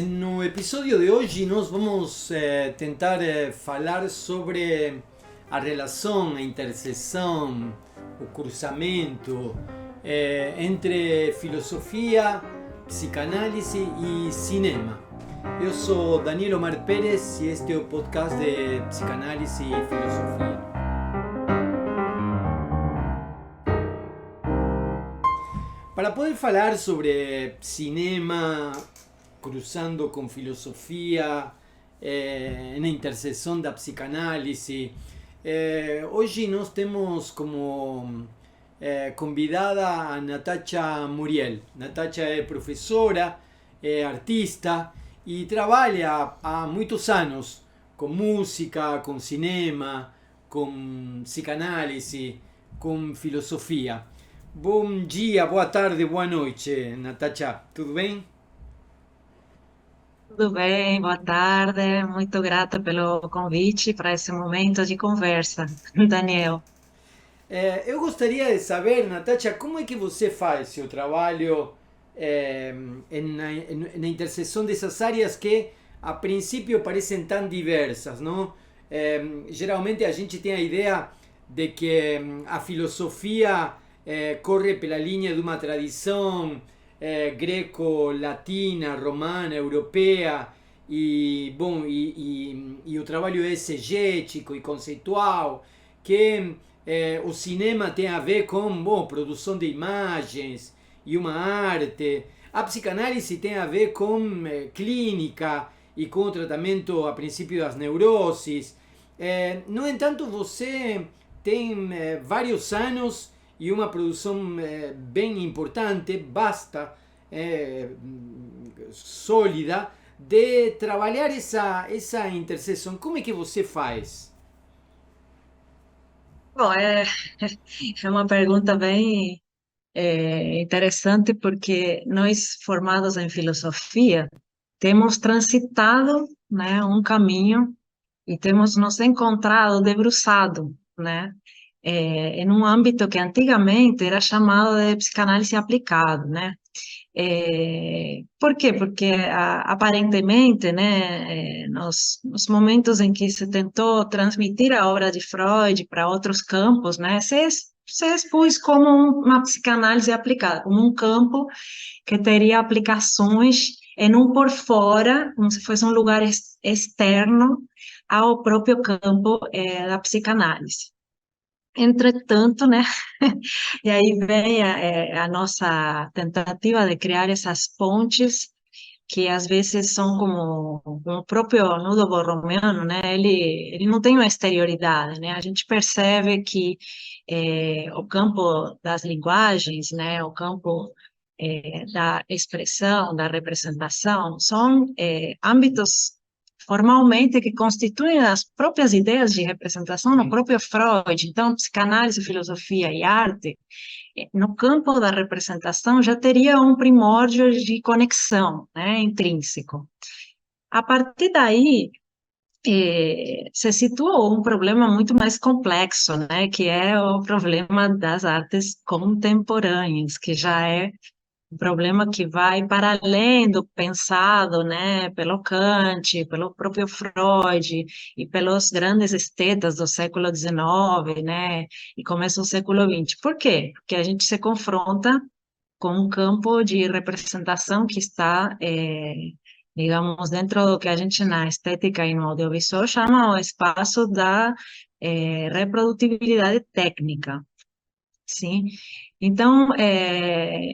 No episódio de hoje nós vamos tentar falar sobre a relação, a interseção, o cruzamento entre filosofia, psicanálise e cinema. Eu sou Daniel Omar Pérez e este é o podcast de psicanálise e filosofia. Para poder falar sobre cinema, cruzando com filosofia, na interseção da psicanálise, hoje nós temos como convidada a Natacha Muriel. Natacha é professora, é artista e trabalha há muitos anos com música, com cinema, com psicanálise, com filosofia. Bom dia, boa tarde, boa noite, Natacha. Tudo bem? Tudo bem, boa tarde. Muito grata pelo convite para esse momento de conversa, Daniel. Eu gostaria de saber, Natacha, como é que você faz seu trabalho na interseção dessas áreas que a princípio parecem tão diversas, não? Geralmente a gente tem a ideia de que a filosofia corre pela linha de uma tradição greco-latina, romana, europeia, e, bom, e o trabalho é exegético e conceitual, que o cinema tem a ver com, bom, produção de imagens e uma arte. A psicanálise tem a ver com clínica e com o tratamento a princípio das neuroses. No entanto, você tem vários anos e uma produção bem importante, vasta, sólida, de trabalhar essa interseção. Como é que você faz? Bom, é uma pergunta bem interessante porque nós, formados em filosofia, temos transitado, né, um caminho e temos nos encontrado debruçado, né, em um âmbito que antigamente era chamado de psicanálise aplicada, né? Por quê? Porque aparentemente, né, nos momentos em que se tentou transmitir a obra de Freud para outros campos, né, se expôs como uma psicanálise aplicada, como um campo que teria aplicações em um por fora, como se fosse um lugar externo ao próprio campo da psicanálise. Entretanto, né, e aí vem a nossa tentativa de criar essas pontes que às vezes são como o próprio nudo borromeano, né? Ele não tem uma exterioridade, né? A gente percebe que o campo das linguagens, né? O campo da expressão, da representação, são âmbitos formalmente que constituem as próprias ideias de representação no próprio Freud. Então, psicanálise, filosofia e arte no campo da representação já teria um primórdio de conexão, né, intrínseco. A partir daí, se situa um problema muito mais complexo, né, que é o problema das artes contemporâneas, que já é um problema que vai para além do pensado, né, pelo Kant, pelo próprio Freud e pelos grandes estetas do século XIX, né, e começo do século XX. Por quê? Porque a gente se confronta com um campo de representação que está, digamos, dentro do que a gente na estética e no audiovisual chama o espaço da reprodutibilidade técnica. Sim. Então,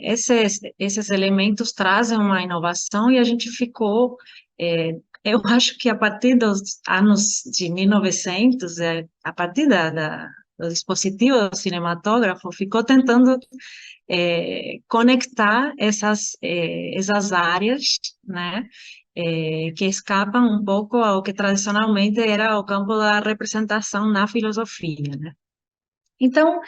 esses elementos trazem uma inovação e a gente ficou, eu acho que a partir dos anos de 1900, a partir do dispositivo do cinematógrafo, ficou tentando conectar essas áreas, né, que escapam um pouco ao que tradicionalmente era o campo da representação na filosofia, né? Então,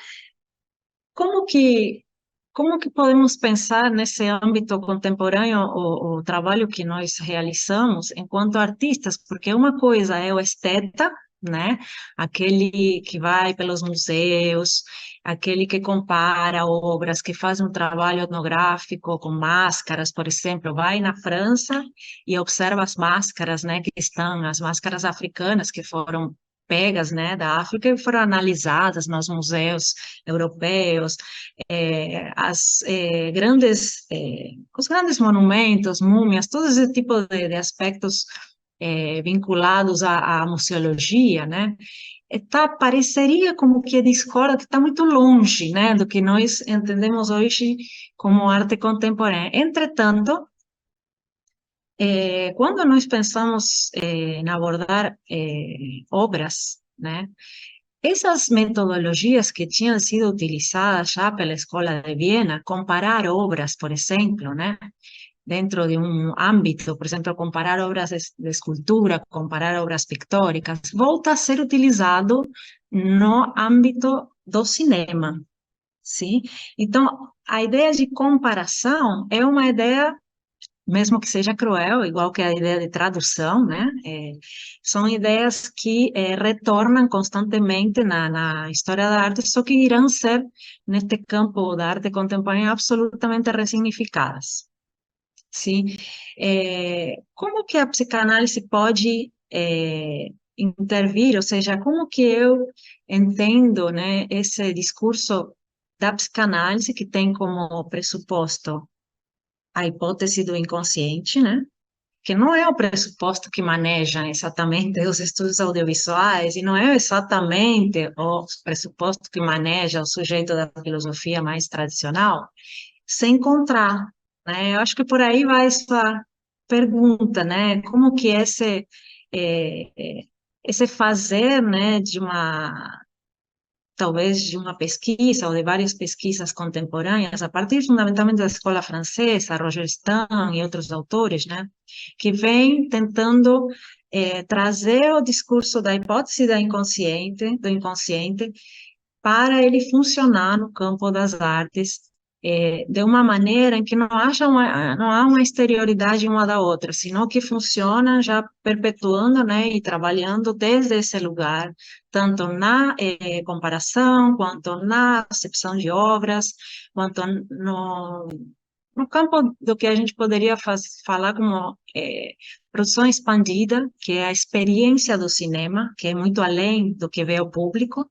como que, como que podemos pensar nesse âmbito contemporâneo o trabalho que nós realizamos enquanto artistas? Porque uma coisa é o esteta, né? Aquele que vai pelos museus, aquele que compara obras, que faz um trabalho etnográfico com máscaras, por exemplo, vai na França e observa as máscaras, né, que estão, as máscaras africanas que foram pegas, né, da África e foram analisadas nos museus europeus, os grandes monumentos, múmias, todo esse tipo de aspectos vinculados à museologia, né? Pareceria como que discorda, que está muito longe, né, do que nós entendemos hoje como arte contemporânea. Entretanto, quando nós pensamos em abordar obras, né, essas metodologias que tinham sido utilizadas já pela Escola de Viena, comparar obras, por exemplo, né, dentro de um âmbito, por exemplo, comparar obras de escultura, comparar obras pictóricas, volta a ser utilizado no âmbito do cinema, sim? Então, a ideia de comparação é uma ideia, mesmo que seja cruel, igual que a ideia de tradução, né? São ideias que retornam constantemente na história da arte, só que irão ser, neste campo da arte contemporânea, absolutamente ressignificadas. Sim. Como que a psicanálise pode intervir, ou seja, como que eu entendo, né, esse discurso da psicanálise que tem como pressuposto a hipótese do inconsciente, né, que não é o pressuposto que maneja exatamente os estudos audiovisuais e não é exatamente o pressuposto que maneja o sujeito da filosofia mais tradicional, se encontrar, né? Eu acho que por aí vai essa pergunta, né? Como que esse fazer, né, talvez de uma pesquisa ou de várias pesquisas contemporâneas, a partir fundamentalmente da escola francesa, Roger Stern e outros autores, né, que vem tentando trazer o discurso da hipótese do inconsciente, para ele funcionar no campo das artes de uma maneira em que não há uma exterioridade uma da outra, sino que funciona já perpetuando, né, e trabalhando desde esse lugar, tanto na comparação, quanto na acepção de obras, quanto no campo do que a gente poderia falar como produção expandida, que é a experiência do cinema, que é muito além do que vê o público,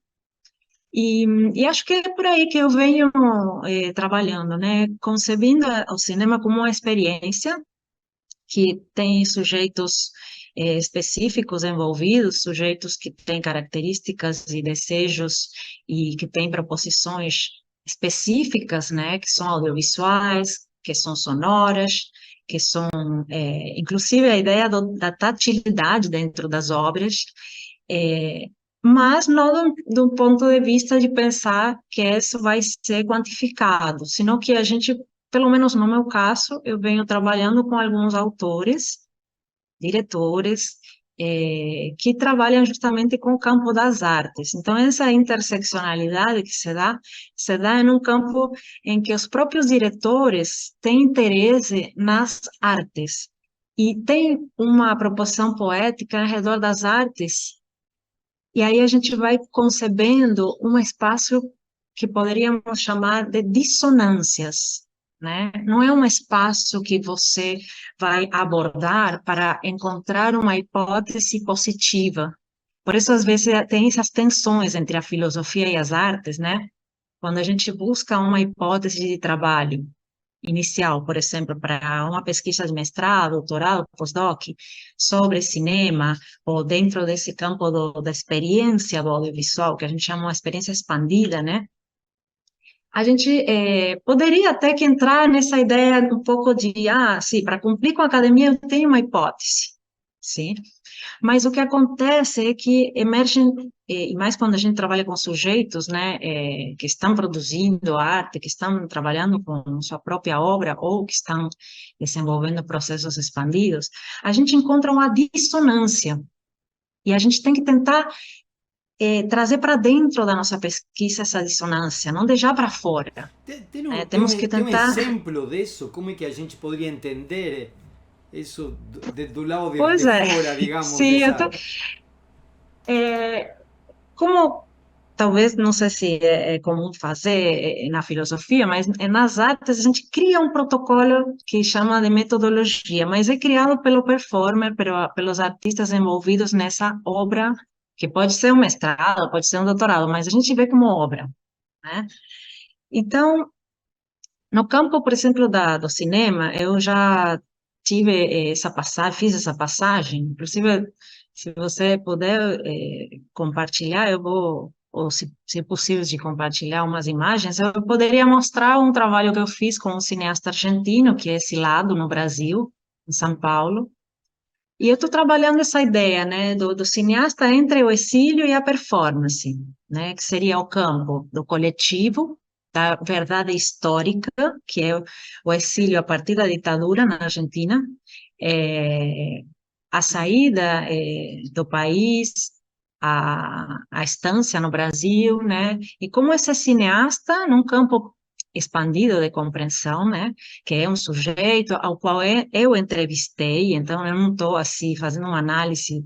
e acho que é por aí que eu venho trabalhando, né? Concebendo o cinema como uma experiência que tem sujeitos específicos envolvidos, sujeitos que têm características e desejos e que têm proposições específicas, né? Que são audiovisuais, que são sonoras, que são, inclusive, a ideia da tatilidade dentro das obras, é, mas não do ponto de vista de pensar que isso vai ser quantificado, senão que a gente, pelo menos no meu caso, eu venho trabalhando com alguns autores, diretores, que trabalham justamente com o campo das artes. Então, essa interseccionalidade que se dá em um campo em que os próprios diretores têm interesse nas artes e tem uma proposição poética ao redor das artes. E aí a gente vai concebendo um espaço que poderíamos chamar de dissonâncias, né? Não é um espaço que você vai abordar para encontrar uma hipótese positiva. Por isso, às vezes, tem essas tensões entre a filosofia e as artes, né? Quando a gente busca uma hipótese de trabalho inicial, por exemplo, para uma pesquisa de mestrado, doutorado, pós-doc, sobre cinema, ou dentro desse campo da experiência do audiovisual, que a gente chama uma experiência expandida, né? A gente poderia até que entrar nessa ideia um pouco de, sim, para cumprir com a academia eu tenho uma hipótese, sim? Mas o que acontece é que emergem, e mais quando a gente trabalha com sujeitos, né, que estão produzindo arte, que estão trabalhando com sua própria obra ou que estão desenvolvendo processos expandidos, a gente encontra uma dissonância. E a gente tem que tentar trazer para dentro da nossa pesquisa essa dissonância, não deixar para fora. Temos que Tem um tentar. exemplo disso? Como é que a gente poderia entender isso do lado Pois de é, fora, digamos, sim, dessa... É, como talvez, não sei se é comum fazer na filosofia, mas nas artes a gente cria um protocolo que chama de metodologia, mas é criado pelo performer, pelos artistas envolvidos nessa obra, que pode ser um mestrado, pode ser um doutorado, mas a gente vê como obra, né? Então, no campo, por exemplo, do cinema, eu já tive essa passagem, fiz essa passagem, inclusive, se você puder compartilhar, eu vou, ou se possível de compartilhar umas imagens, eu poderia mostrar um trabalho que eu fiz com um cineasta argentino, que é exilado no Brasil, em São Paulo, e eu estou trabalhando essa ideia, né, do cineasta entre o exílio e a performance, né, que seria o campo do coletivo, da verdade histórica, que é o exílio a partir da ditadura na Argentina, é, a saída do país, a estância no Brasil, né, e como esse cineasta, num campo expandido de compreensão, né, que é um sujeito ao qual eu entrevistei, então eu não estou assim fazendo uma análise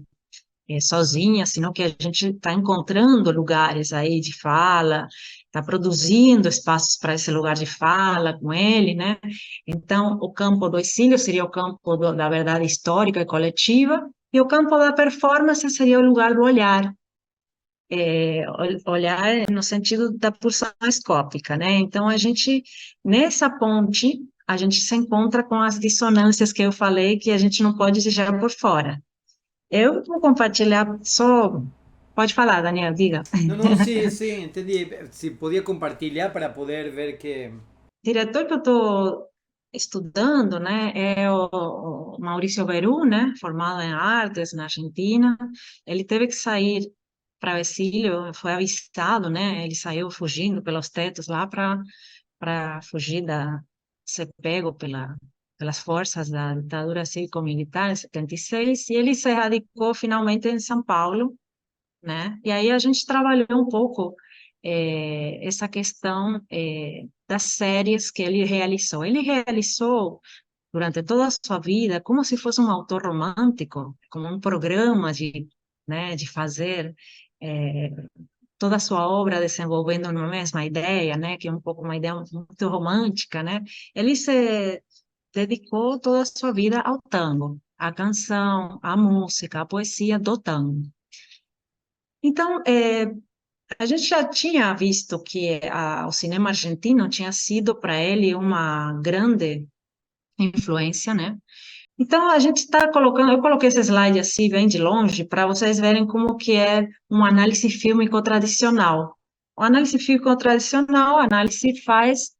sozinha, senão que a gente está encontrando lugares aí de fala, está produzindo espaços para esse lugar de fala com ele, né? Então, o campo do exílio seria o campo da verdade histórica e coletiva, e o campo da performance seria o lugar do olhar, olhar no sentido da pulsão escópica, né? Então, a gente, nessa ponte, a gente se encontra com as dissonâncias que eu falei que a gente não pode deixar por fora. Eu vou compartilhar só. Pode falar, Daniel, diga. Não, não, sim, sim, entendi. Se podia compartilhar para poder ver que. O diretor que eu estou estudando, né, é o Maurício Beru, né, formado em artes na Argentina. Ele teve que sair para o exílio, foi avistado, né, ele saiu fugindo pelos tetos lá para fugir ser pego pelas forças da ditadura cívico-militar em 76, e ele se radicou finalmente em São Paulo, né? E aí a gente trabalhou um pouco essa questão das séries que ele realizou. Ele realizou durante toda a sua vida como se fosse um autor romântico, como um programa né, de fazer eh, toda a sua obra desenvolvendo uma mesma ideia, né, que é um pouco uma ideia muito romântica, né? Ele se dedicou toda a sua vida ao tango, à canção, à música, à poesia do tango. Então, a gente já tinha visto que o cinema argentino tinha sido para ele uma grande influência, né? Então, a gente está colocando, eu coloquei esse slide assim, bem de longe, para vocês verem como que é uma análise fílmico tradicional. O análise fílmico tradicional, a análise faz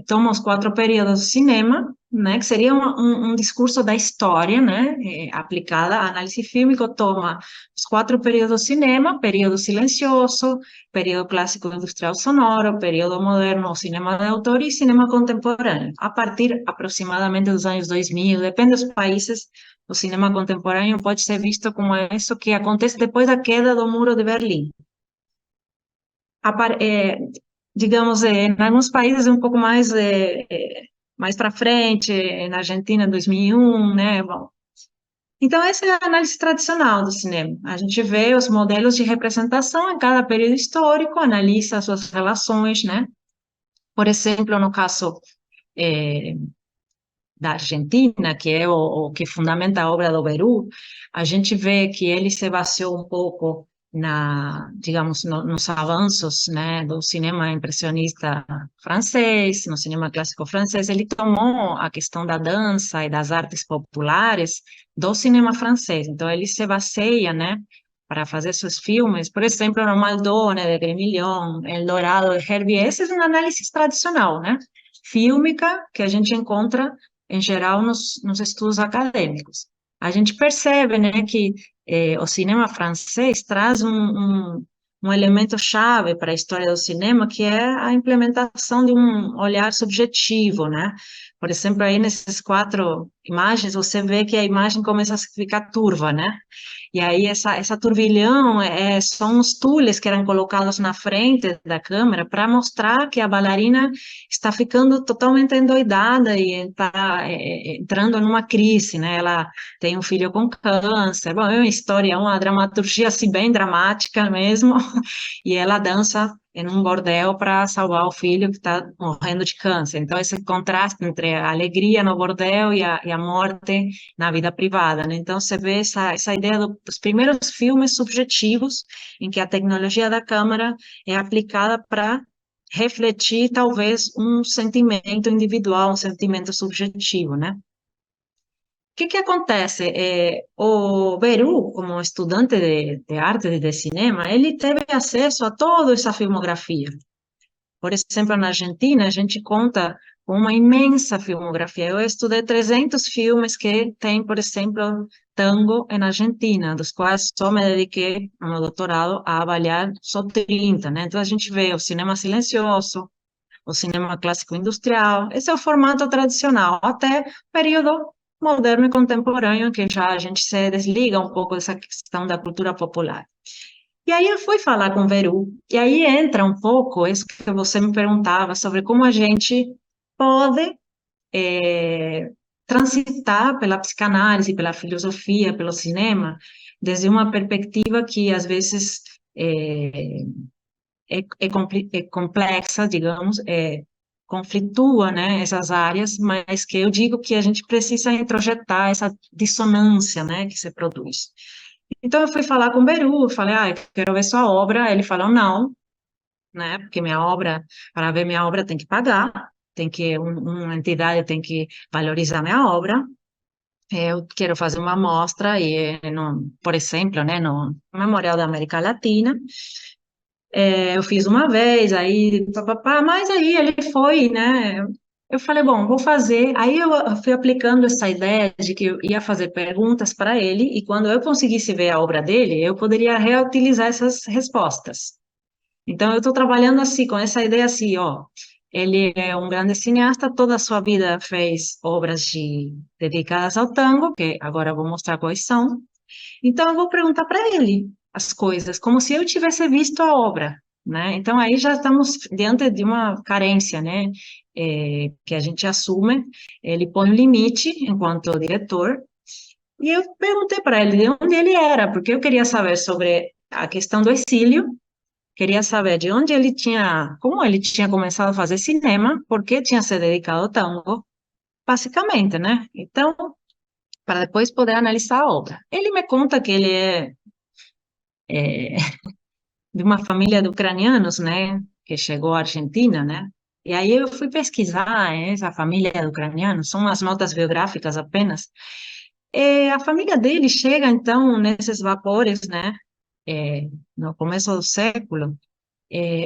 toma os quatro períodos do cinema, né, que seria um discurso da história, né, aplicada à análise fílmica, toma os quatro períodos do cinema, período silencioso, período clássico industrial sonoro, período moderno, cinema de autor e cinema contemporâneo. A partir aproximadamente dos anos 2000, depende dos países, o cinema contemporâneo pode ser visto como isso que acontece depois da queda do Muro de Berlim. Apar- é, digamos, em alguns países um pouco mais, mais para frente, na Argentina, 2001, né? Bom, então, essa é a análise tradicional do cinema. A gente vê os modelos de representação em cada período histórico, analisa as suas relações, né? Por exemplo, no caso da Argentina, que é o que fundamenta a obra do Beru, a gente vê que ele se baseou um pouco digamos, nos avanços, né, do cinema impressionista francês, no cinema clássico francês. Ele tomou a questão da dança e das artes populares do cinema francês. Então, ele se baseia, né, para fazer seus filmes, por exemplo, no Maldone, de Grémillon, El Dorado, de Herbier. Essa é uma análise tradicional, né, fílmica, que a gente encontra em geral nos estudos acadêmicos. A gente percebe, né, que o cinema francês traz um elemento chave para a história do cinema, que é a implementação de um olhar subjetivo, né? Por exemplo, aí nesses quatro imagens, você vê que a imagem começa a ficar turva, né? E aí essa turbilhão são os tules que eram colocados na frente da câmera para mostrar que a bailarina está ficando totalmente endoidada e está entrando numa crise, né? Ela tem um filho com câncer. Bom, é uma história, é uma dramaturgia assim bem dramática mesmo. E ela dança em um bordel para salvar o filho que está morrendo de câncer. Então, esse contraste entre a alegria no bordel e a morte na vida privada, né? Então, você vê essa ideia dos primeiros filmes subjetivos, em que a tecnologia da câmera é aplicada para refletir, talvez, um sentimento individual, um sentimento subjetivo, né? Que acontece? O Beru, como estudante de arte e de cinema, ele teve acesso a toda essa filmografia. Por exemplo, na Argentina, a gente conta com uma imensa filmografia. Eu estudei 300 filmes que tem, por exemplo, tango na Argentina, dos quais só me dediquei, no meu doutorado, a avaliar só 30, né? Então, a gente vê o cinema silencioso, o cinema clássico industrial, esse é o formato tradicional, até o período moderno e contemporâneo, que já a gente se desliga um pouco dessa questão da cultura popular. E aí eu fui falar com o Veru, e aí entra um pouco isso que você me perguntava sobre como a gente pode transitar pela psicanálise, pela filosofia, pelo cinema, desde uma perspectiva que às vezes é complexa, digamos, conflitua, né, essas áreas, mas que eu digo que a gente precisa introjetar essa dissonância, né, que se produz. Então, eu fui falar com o Beru, falei, eu quero ver sua obra, ele falou, não, né, porque minha obra, para ver minha obra tem que pagar, tem que, uma entidade tem que valorizar minha obra, eu quero fazer uma mostra, e, no, por exemplo, né, no Memorial da América Latina, eu fiz uma vez, aí, papapá, mas aí ele foi, né? Eu falei, bom, vou fazer. Aí eu fui aplicando essa ideia de que eu ia fazer perguntas para ele, e quando eu conseguisse ver a obra dele, eu poderia reutilizar essas respostas. Então, eu estou trabalhando assim, com essa ideia assim, ó. Ele é um grande cineasta, toda a sua vida fez obras dedicadas ao tango, que agora eu vou mostrar quais são. Então, eu vou perguntar para ele as coisas, como se eu tivesse visto a obra, né? Então, aí já estamos diante de uma carência, né? Que a gente assume, ele põe um limite enquanto diretor, e eu perguntei para ele de onde ele era, porque eu queria saber sobre a questão do exílio, queria saber de onde ele tinha, como ele tinha começado a fazer cinema, por que tinha se dedicado ao tango, basicamente, né? Então, para depois poder analisar a obra. Ele me conta que ele é de uma família de ucranianos, né, que chegou à Argentina, né, e aí eu fui pesquisar essa família de ucranianos, são umas notas biográficas apenas. A família dele chega, então, nesses vapores, né, no começo do século,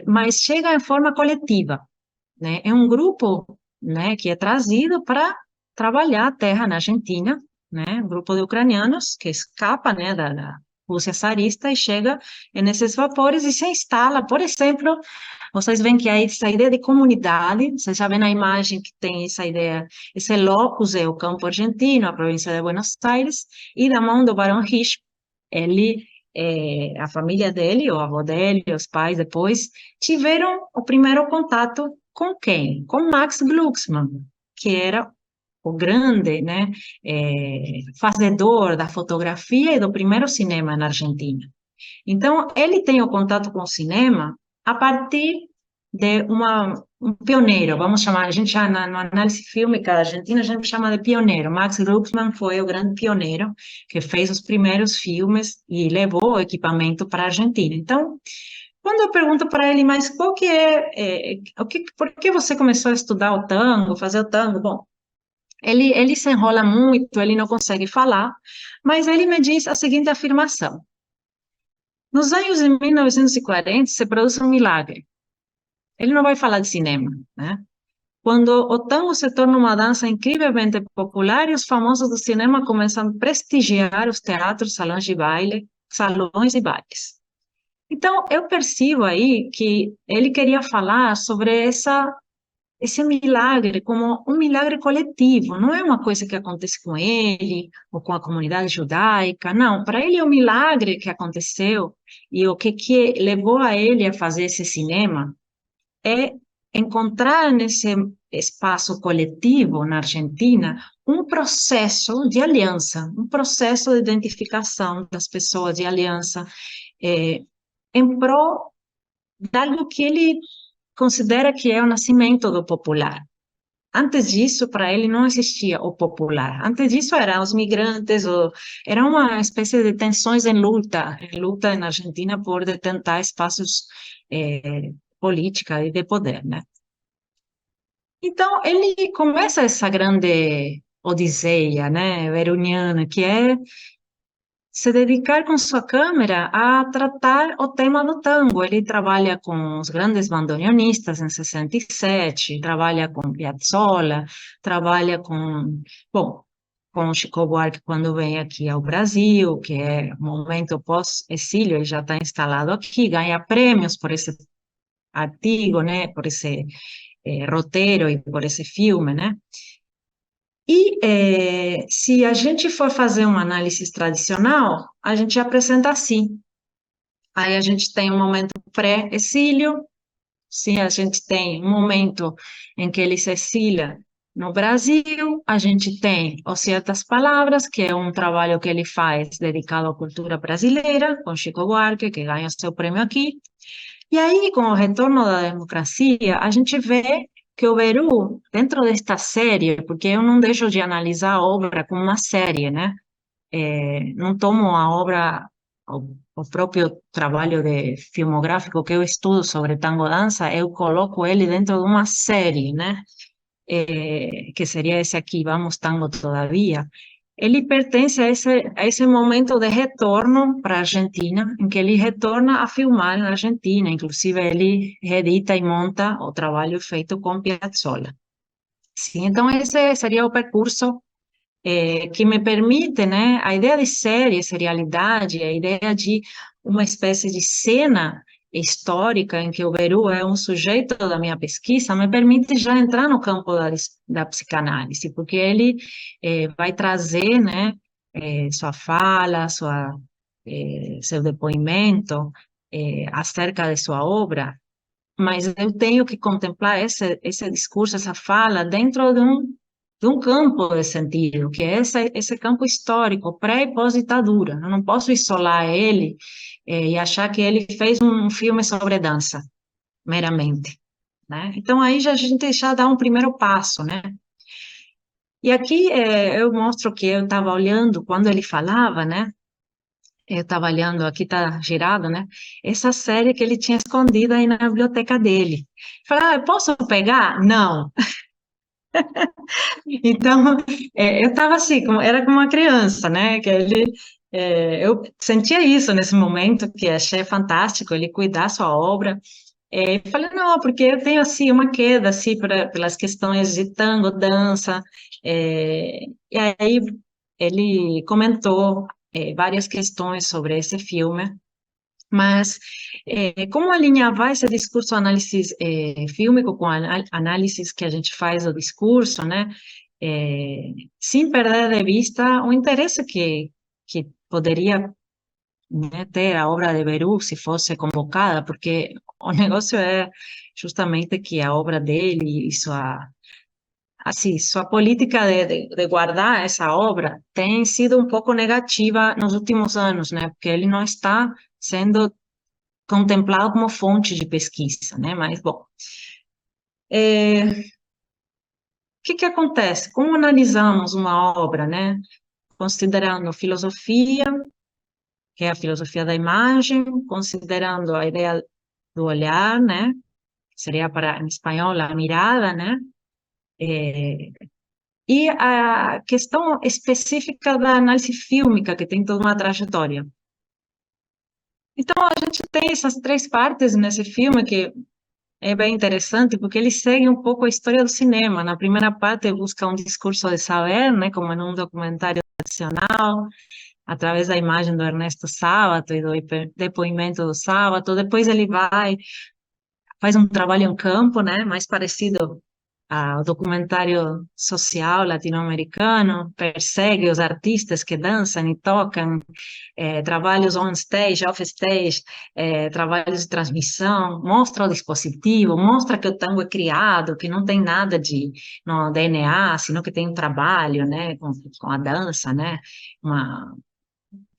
mas chega em forma coletiva, né, é um grupo, né, que é trazido para trabalhar a terra na Argentina, né, um grupo de ucranianos que escapa, né, da Rússia zarista e chega nesses vapores e se instala, por exemplo, vocês veem que há essa ideia de comunidade, vocês já vêem na imagem que tem essa ideia, esse locus é o campo argentino, a província de Buenos Aires, e da mão do Barão Risch, ele, a família dele, o avô dele, os pais depois, tiveram o primeiro contato com quem? Com Max Glucksmann, que era o grande, né, fazedor da fotografia e do primeiro cinema na Argentina. Então, ele tem o contato com o cinema a partir de um pioneiro, vamos chamar, a gente já na análise fílmica da Argentina, a gente chama de pioneiro. Max Glucksmann foi o grande pioneiro que fez os primeiros filmes e levou o equipamento para a Argentina. Então, quando eu pergunto para ele, mas qual que por que você começou a estudar o tango, fazer o tango? Bom, ele se enrola muito, ele não consegue falar, mas ele me diz a seguinte afirmação: nos anos de 1940 se produz um milagre. Ele não vai falar de cinema, né? Quando o tango se torna uma dança incrivelmente popular e os famosos do cinema começam a prestigiar os teatros, salões de bailes. Então, eu percebo aí que ele queria falar sobre essa esse milagre como um milagre coletivo, não é uma coisa que acontece com ele ou com a comunidade judaica, não, para ele é um milagre que aconteceu e o que levou a ele a fazer esse cinema é encontrar nesse espaço coletivo na Argentina um processo de aliança, um processo de identificação das pessoas de aliança, é, em prol de algo que ele considera que é o nascimento do popular. Antes disso, para ele não existia o popular. Antes disso, eram os migrantes, era uma espécie de tensões em luta na Argentina por detentar espaços política e de poder, né? Então, ele começa essa grande odisseia, né, veruniana, que é se dedicar com sua câmera a tratar o tema do tango. Ele trabalha com os grandes bandoneonistas em 67, trabalha com Piazzolla, trabalha com, bom, com Chico Buarque quando vem aqui ao Brasil, que é um momento pós-exílio, ele já está instalado aqui, ganha prêmios por esse artigo, né, por esse roteiro e por esse filme, né? E se a gente for fazer uma análise tradicional, a gente apresenta assim. Aí a gente tem um momento pré-exílio, sim, a gente tem um momento em que ele se exilia no Brasil, a gente tem Os Certas Palavras, que é um trabalho que ele faz dedicado à cultura brasileira, com Chico Buarque, que ganha seu prêmio aqui. E aí, com o retorno da democracia, a gente vê que o Peru, dentro desta série, porque eu não deixo de analisar a obra como uma série, né? Não tomo a obra, o próprio trabalho de filmográfico que eu estudo sobre tango dança, eu coloco ele dentro de uma série, né? Que seria esse aqui, Vamos Tango Todavia. Ele pertence a esse momento de retorno para a Argentina, em que ele retorna a filmar na Argentina, inclusive ele reedita e monta o trabalho feito com Piazzolla. Sim, então esse seria o percurso que me permite, né, a ideia de série, serialidade, a ideia de uma espécie de cena histórica em que o Beru é um sujeito da minha pesquisa, me permite já entrar no campo da psicanálise, porque ele vai trazer, né, sua fala, seu depoimento acerca de sua obra, mas eu tenho que contemplar esse discurso, essa fala, dentro de um campo de sentido, que é esse campo histórico, pré e pós-ditadura. Eu não posso isolar ele e achar que ele fez um filme sobre dança, meramente, né? Então, aí a gente já dá um primeiro passo, né? E aqui eu mostro que eu estava olhando, quando ele falava, né? Eu estava olhando, aqui está girado, né? Essa série que ele tinha escondida aí na biblioteca dele. Falei, ah, posso pegar? Não. Então, eu estava assim, era como uma criança, né? Que ele, eu sentia isso nesse momento, que achei fantástico ele cuidar sua obra. Falei, não, porque eu tenho, assim, uma queda, assim, pelas questões de tango, dança. E aí ele comentou várias questões sobre esse filme, mas como alinhavar esse discurso análise fílmico com a análise que a gente faz do discurso, né? Sem perder de vista o interesse que poderia, né, ter a obra de Beru se fosse convocada, porque o negócio é justamente que a obra dele e sua política de guardar essa obra tem sido um pouco negativa nos últimos anos, né? Porque ele não está sendo contemplado como fonte de pesquisa, né? Mas, bom, o que acontece? Como analisamos uma obra, né? Considerando filosofia, que é a filosofia da imagem, considerando a ideia do olhar, né? Seria para, em espanhol, a mirada, né? E a questão específica da análise fílmica, que tem toda uma trajetória. Então, a gente tem essas três partes nesse filme que é bem interessante, porque ele segue um pouco a história do cinema. Na primeira parte, busca um discurso de saber, né, como em um documentário tradicional, através da imagem do Ernesto Sábato e do depoimento do Sábato. Depois ele faz um trabalho em campo, né, mais parecido o documentário social latino-americano, persegue os artistas que dançam e tocam, trabalhos on stage, off stage, trabalhos de transmissão, mostra o dispositivo, mostra que o tango é criado, que não tem nada de no DNA, sino que tem um trabalho, né, com a dança, né, uma,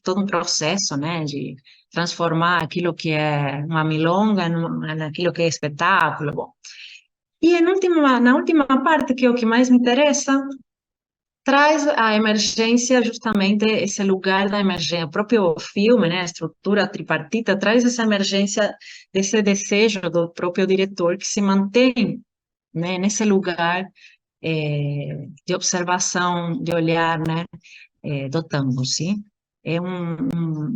todo um processo, né, de transformar aquilo que é uma milonga naquilo que é espetáculo. Bom, e na última parte, que é o que mais me interessa, traz a emergência, justamente esse lugar da emergência. O próprio filme, né, a estrutura tripartita, traz essa emergência desse desejo do próprio diretor que se mantém, né, nesse lugar de observação, de olhar, né, do tango, sim? É um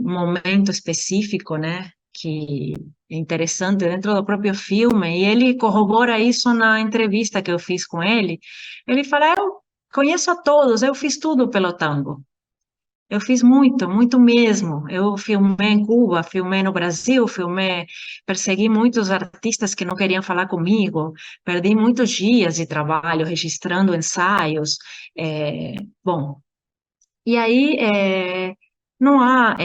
momento específico, né, que é interessante dentro do próprio filme, e ele corrobora isso na entrevista que eu fiz com ele. Ele fala, eu conheço a todos, eu fiz tudo pelo tango. Eu fiz muito, muito mesmo. Eu filmei em Cuba, filmei no Brasil, filmei, persegui muitos artistas que não queriam falar comigo, perdi muitos dias de trabalho registrando ensaios. Bom, e aí não há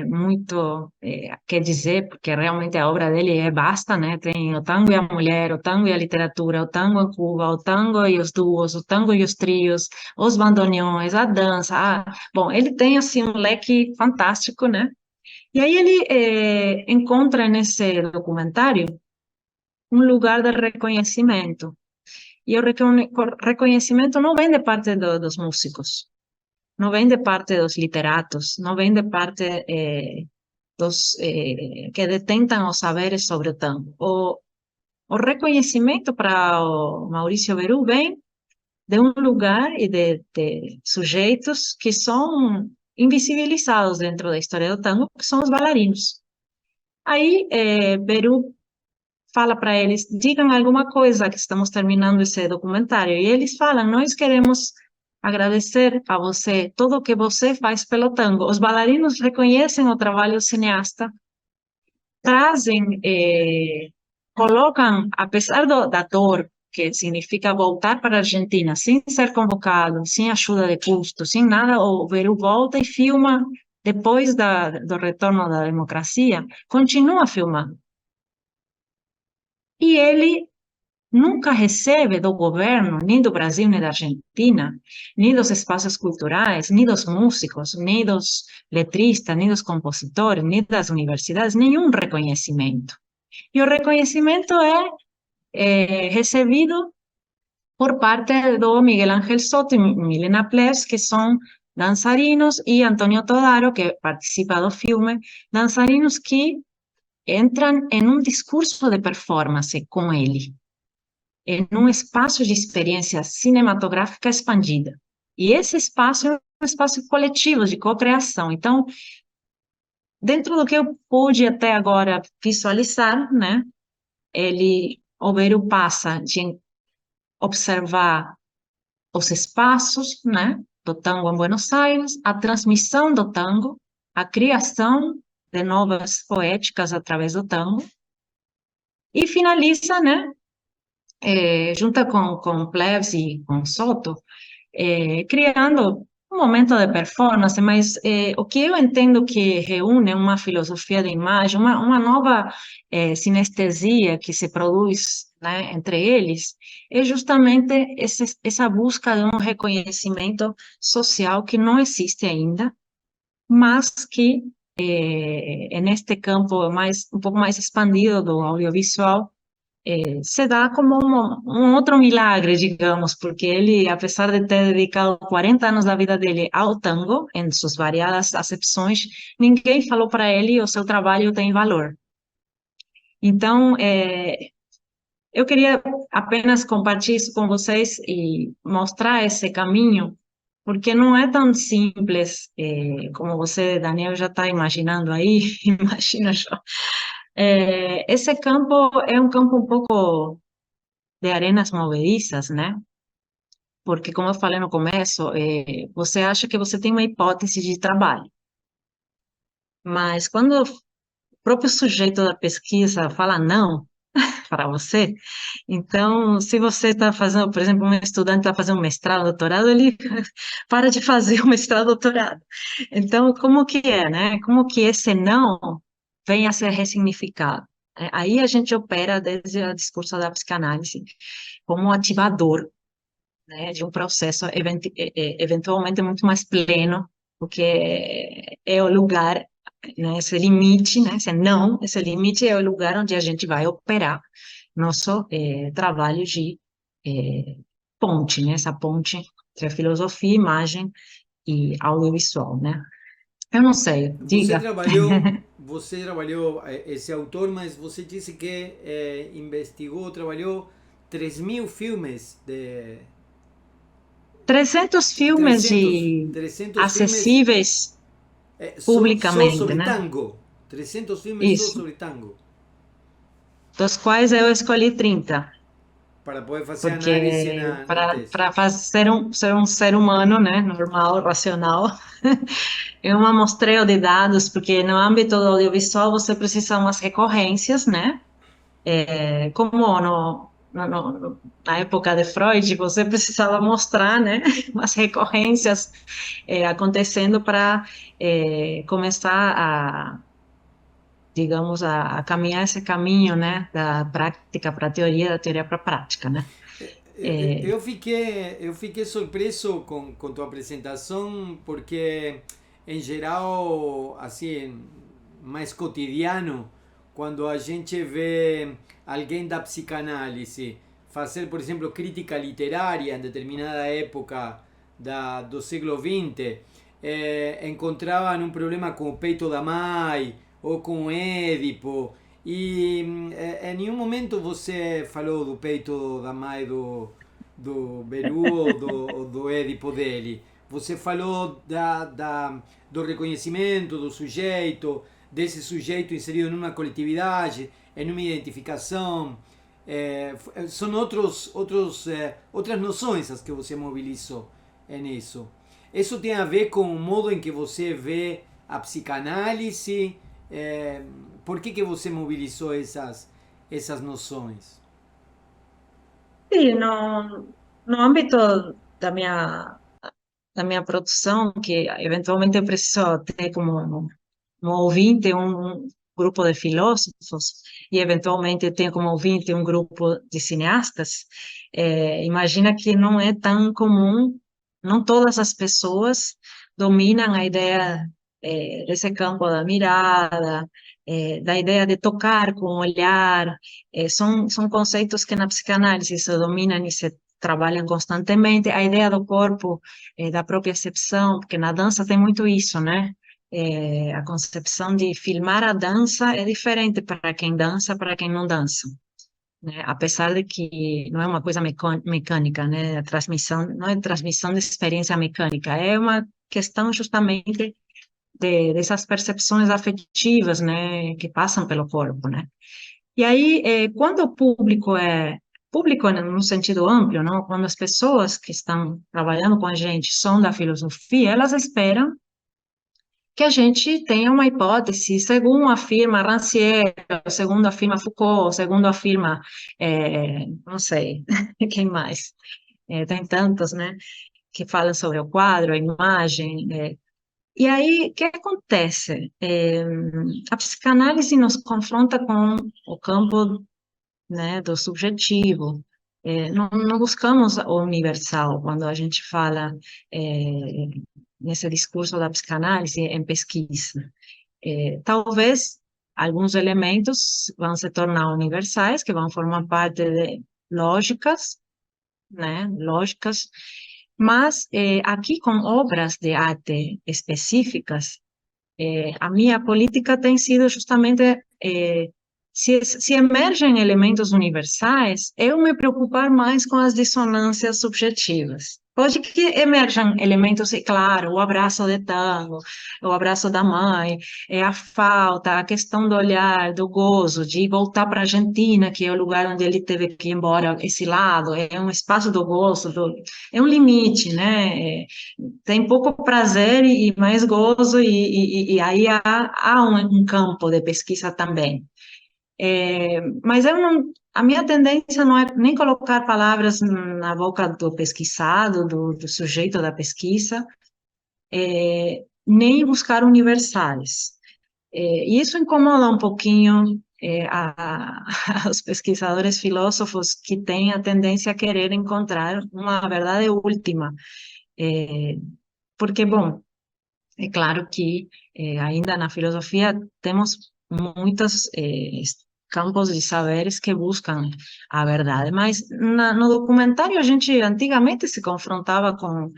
muito que dizer, porque realmente a obra dele é vasta, né? Tem o tango e a mulher, o tango e a literatura, o tango em Cuba, o tango e os duos, o tango e os trios, os bandoneões, a dança. Bom, ele tem assim um leque fantástico, né? E aí ele encontra nesse documentário um lugar de reconhecimento. E o reconhecimento não vem de parte dos músicos, não vem de parte dos literatos, não vem de parte dos que detentam os saberes sobre o tango. O reconhecimento para o Maurício Beru vem de um lugar e de sujeitos que são invisibilizados dentro da história do tango, que são os bailarinos. Aí, Beru fala para eles, digam alguma coisa, que estamos terminando esse documentário, e eles falam, nós queremos agradecer a você tudo o que você faz pelo tango. Os bailarinos reconhecem o trabalho do cineasta, trazem, colocam, apesar da dor, que significa voltar para a Argentina sem ser convocado, sem ajuda de custo, sem nada, o Peru volta e filma depois do retorno da democracia, continua filmando. E ele nunca recebe do governo, nem do Brasil, nem da Argentina, nem dos espaços culturais, nem dos músicos, nem dos letristas, nem dos compositores, nem das universidades, nenhum reconhecimento. E o reconhecimento é recebido por parte do Miguel Ángel Soto e Milena Ples, que são dançarinos, e Antônio Todaro, que participa do filme, dançarinos que entram em um discurso de performance com ele, em um espaço de experiência cinematográfica expandida. E esse espaço é um espaço coletivo de cocriação. Então, dentro do que eu pude até agora visualizar, né, o Beru passa de observar os espaços, né, do tango em Buenos Aires, a transmissão do tango, a criação de novas poéticas através do tango, e finaliza, né, junto com Plebs e com Soto, criando um momento de performance, mas o que eu entendo que reúne uma filosofia de imagem, uma nova sinestesia que se produz, né, entre eles, é justamente essa busca de um reconhecimento social que não existe ainda, mas que neste campo um pouco mais expandido do audiovisual, se dá como um outro milagre, digamos, porque ele, apesar de ter dedicado 40 anos da vida dele ao tango, em suas variadas acepções, ninguém falou para ele o seu trabalho tem valor. Então, eu queria apenas compartilhar isso com vocês e mostrar esse caminho, porque não é tão simples como você, Daniel, já está imaginando aí, imagina já. Esse campo é um campo um pouco de arenas movedizas, né? Porque, como eu falei no começo, você acha que você tem uma hipótese de trabalho, mas quando o próprio sujeito da pesquisa fala não, para você. Então, se você está fazendo, por exemplo, um estudante está fazendo um mestrado, doutorado, ele para de fazer o mestrado, doutorado. Então, como que é, né? Como que esse não vem a ser ressignificado? Aí a gente opera desde o discurso da psicanálise como um ativador, né, de um processo eventualmente muito mais pleno, porque é o lugar, né, esse limite, né, esse não, esse limite é o lugar onde a gente vai operar nosso trabalho de ponte, né, essa ponte entre a filosofia, imagem e audiovisual, né? Eu não sei, diga. Você trabalhou esse autor, mas você disse que investigou, trabalhou 3.000 filmes de 300 filmes 300 filmes acessíveis só publicamente, sobre né? tango. 300 filmes só Isso. sobre tango. Dos quais eu escolhi 30. Para poder fazer análise Porque na tese. para ser um ser humano, né, normal, racional, eu não mostrei de dados, porque no âmbito do audiovisual você precisa de umas recorrências, né, como na época de Freud, você precisava mostrar, né, umas recorrências acontecendo para começar digamos, a caminhar esse caminho, né, da prática para a teoria, da teoria para a prática, né. É, Eu fiquei surpreso com tua apresentação, porque, em geral, assim, mais cotidiano, quando a gente vê alguém da psicanálise fazer, por exemplo, crítica literária em determinada época do século XX, encontravam um problema com o peito da mãe ou com o Édipo. E em nenhum momento você falou do peito da mãe do Beru ou do Édipo dele. Você falou do reconhecimento do sujeito, desse sujeito inserido numa coletividade, em uma identificação. São outras noções as que você mobilizou nisso. Isso tem a ver com o modo em que você vê a psicanálise. Por que você mobilizou essas noções? sim, no âmbito da minha produção, que eventualmente eu preciso ter como ouvinte um grupo de filósofos e eventualmente eu tenho como ouvinte um grupo de cineastas, imagina que não é tão comum, não todas as pessoas dominam a ideia desse campo da mirada, da ideia de tocar com o olhar, são conceitos que na psicanálise se dominam e se trabalham constantemente, a ideia do corpo, da própria percepção, porque na dança tem muito isso, né? A concepção de filmar a dança é diferente para quem dança, para quem não dança, né? Apesar de que não é uma coisa mecânica, né? A transmissão não é transmissão de experiência mecânica, é uma questão justamente dessas percepções afetivas, né? Que passam pelo corpo, né? E aí, quando o público no sentido amplo, não? Quando as pessoas que estão trabalhando com a gente são da filosofia, elas esperam que a gente tenha uma hipótese, segundo afirma Rancière, segundo afirma Foucault, segundo afirma, não sei, quem mais? Tem tantos, né, que falam sobre o quadro, a imagem. E aí, o que acontece? A psicanálise nos confronta com o campo, né, do subjetivo. Não buscamos o universal quando a gente fala nesse discurso da psicanálise em pesquisa. Talvez alguns elementos vão se tornar universais, que vão formar parte de lógicas, né, lógicas, mas aqui com obras de arte específicas, a minha política tem sido justamente, se emergem elementos universais, eu me preocupar mais com as dissonâncias subjetivas. Pode que emerjam elementos, é claro, o abraço de tango, o abraço da mãe, a falta, a questão do olhar, do gozo, de voltar para a Argentina, que é o lugar onde ele teve que ir embora, esse lado, é um espaço do gozo, é um limite, né? Tem pouco prazer e mais gozo, e aí há um campo de pesquisa também. Mas eu não, a minha tendência não é nem colocar palavras na boca do pesquisado, do sujeito da pesquisa, nem buscar universais. E isso incomoda um pouquinho os pesquisadores filósofos que têm a tendência a querer encontrar uma verdade última. É, porque, bom, é claro que ainda na filosofia temos muitos campos de saberes que buscam a verdade, mas no documentário a gente antigamente se confrontava com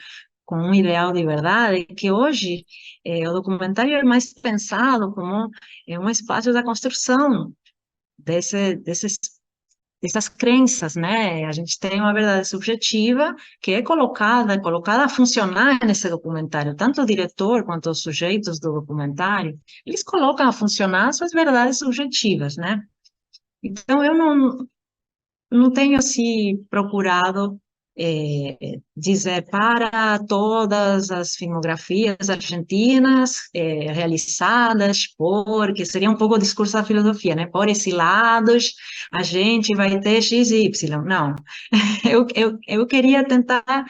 um ideal de verdade, que hoje o documentário é mais pensado como um espaço da construção dessas crenças, né? A gente tem uma verdade subjetiva que é colocada a funcionar nesse documentário. Tanto o diretor quanto os sujeitos do documentário, eles colocam a funcionar suas verdades subjetivas, né? Então, eu não tenho assim procurado dizer para todas as filmografias argentinas realizadas porque seria um pouco o discurso da filosofia, né? Por esse lado, a gente vai ter X, Y. Não, eu queria tentar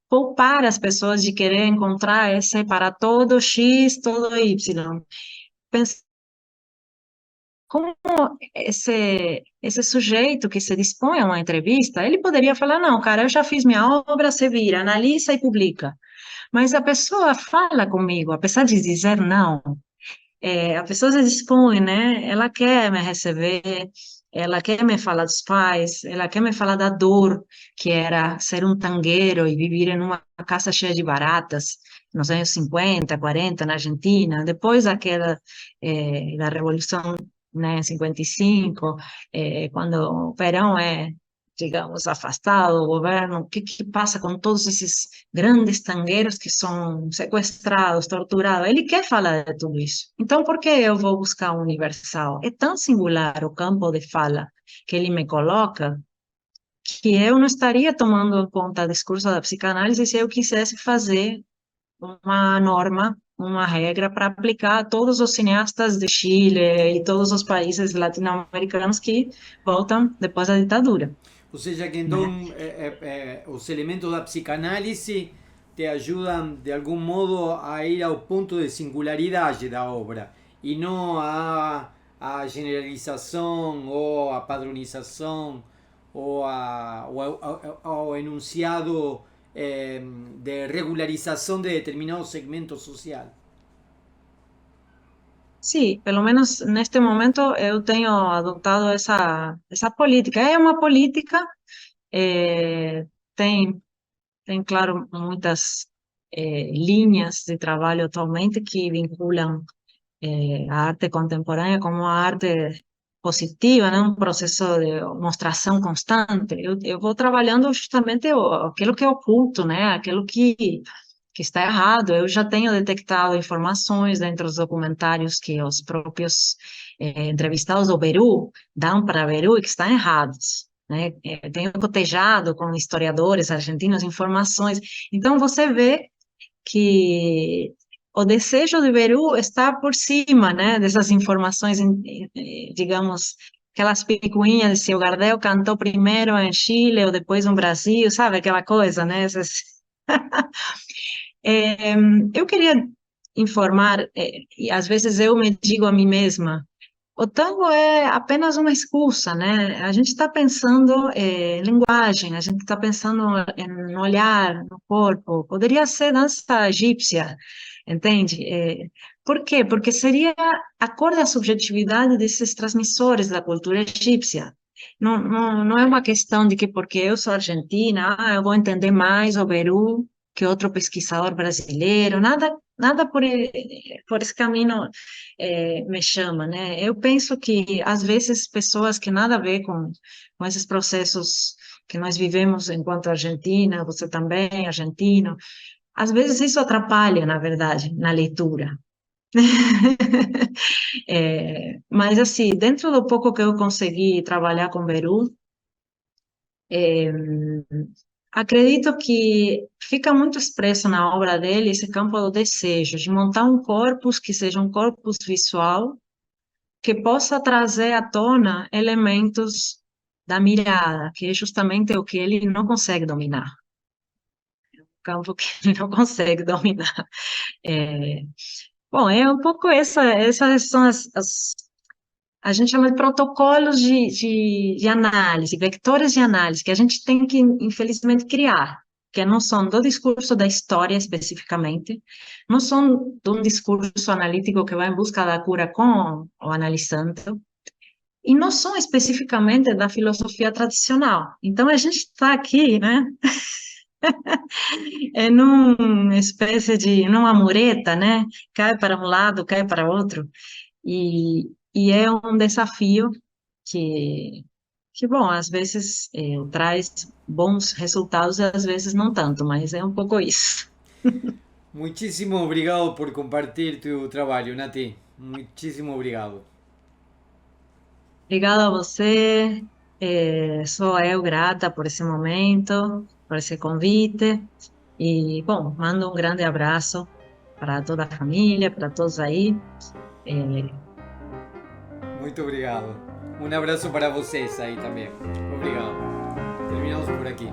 poupar as pessoas de querer encontrar esse para todo X, todo Y. Como esse sujeito que se dispõe a uma entrevista, ele poderia falar, não, cara, eu já fiz minha obra, você vira, analisa e publica. Mas a pessoa fala comigo, apesar de dizer não, a pessoa se dispõe, né? Ela quer me receber, ela quer me falar dos pais, ela quer me falar da dor que era ser um tangueiro e viver em uma casa cheia de baratas, nos anos 50, 40, na Argentina, depois da Revolução, né, em 55, quando o Perón digamos, afastado do governo, o que passa com todos esses grandes tangueiros que são sequestrados, torturados? Ele quer falar de tudo isso. Então, por que eu vou buscar um universal? É tão singular o campo de fala que ele me coloca que eu não estaria tomando em conta o discurso da psicanálise se eu quisesse fazer uma norma, uma regra para aplicar a todos os cineastas de Chile e todos os países latino-americanos que voltam depois da ditadura, Ou seja, que né? então os elementos da psicanálise te ajudam de algum modo a ir ao ponto de singularidade da obra e não a generalização ou a padronização ou ao enunciado de regularização de determinado segmento social. Sí, pelo menos neste momento eu tenho adotado essa política. É uma política, eh, tem, tem, claro, muitas linhas de trabalho atualmente que vinculam a arte contemporânea como a arte positiva, né? Um processo de mostração constante. Eu vou trabalhando justamente aquilo que é oculto, né? Aquilo que está errado. Eu já tenho detectado informações dentro dos documentários que os próprios entrevistados do Peru dão para Peru e que estão errados. Né? Tenho cotejado com historiadores argentinos informações. Então, você vê que o desejo de Peru está por cima, né, dessas informações, digamos, aquelas picuinhas de se o Gardel cantou primeiro em Chile ou depois no Brasil, sabe, aquela coisa, né, É, eu queria informar, e às vezes eu me digo a mim mesma, o tango é apenas uma excusa, né? A gente está pensando em linguagem, a gente está pensando em olhar, no corpo. Poderia ser dança egípcia, entende? Por quê? Porque seria a cor da subjetividade desses transmissores da cultura egípcia. Não é uma questão de que porque eu sou argentina, eu vou entender mais o Peru que outro pesquisador brasileiro, nada por esse caminho me chama, né? Eu penso que, às vezes, pessoas que nada a ver com esses processos que nós vivemos enquanto Argentina, você também, argentino, às vezes isso atrapalha, na verdade, na leitura. Mas, assim, dentro do pouco que eu consegui trabalhar com Beru, é, acredito que fica muito expresso na obra dele esse campo do desejo, de montar um corpus que seja um corpus visual, que possa trazer à tona elementos da mirada, que é justamente o que ele não consegue dominar, o campo que ele não consegue dominar. É, bom, é um pouco essas são a gente chama de protocolos de análise, vectores de análise, que a gente tem que, infelizmente, criar, que não são do discurso da história especificamente, não são de um discurso analítico que vai em busca da cura com o analisando, e não são especificamente da filosofia tradicional. Então, a gente está aqui, né, é numa espécie de, numa mureta, né, cai para um lado, cai para outro, e é um desafio que, que bom, às vezes traz bons resultados, e às vezes não tanto, mas é um pouco isso. Muchísimo obrigado por compartir tu trabalho, Nati. Muchísimo obrigado. Obrigada a você, sou eu grata por esse momento, por esse convite, e, bom, mando um grande abraço para toda a família, para todos aí. eh, Muito obrigado. Um abraço para vocês aí também. Obrigado. Terminamos por aqui.